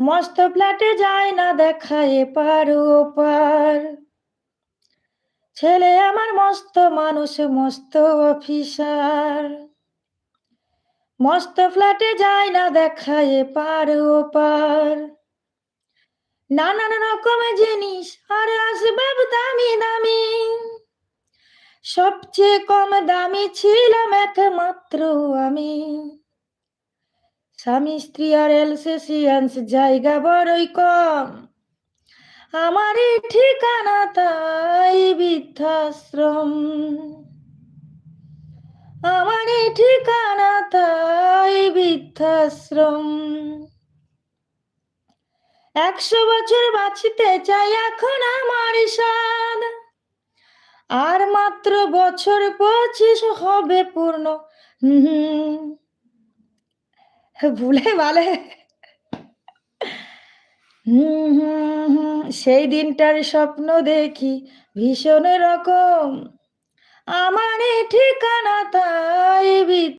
মস্ত ফ্ল্যাটে যায় না দেখা এপার ওপার। ছেলে আমার মস্ত মানুষ, মস্ত অফিসার। মস্ত ফ্ল্যাটে যায় না দেখা এপার ওপার। নানান রকমের জিনিস আর আসবাব দামি দামি। সবচেয়ে কম দামি ছিলাম একমাত্র আমি। স্বামী স্ত্রী আর এলসেসিয়ান্স জায়গা বড়ই কম। আমারই ঠিকানা তাই বৃদ্ধাশ্রম। আমারই ঠিকানা তাই বৃদ্ধাশ্রম। 100 বছর বাঁচতে চাই এখন আমার সাধ। আর মাত্র বছর 25 হবে পূর্ণ। ভুলে ভালে। সেই দিনটার স্বপ্ন দেখি ভীষণ রকম। আমারই ঠিকানা তাই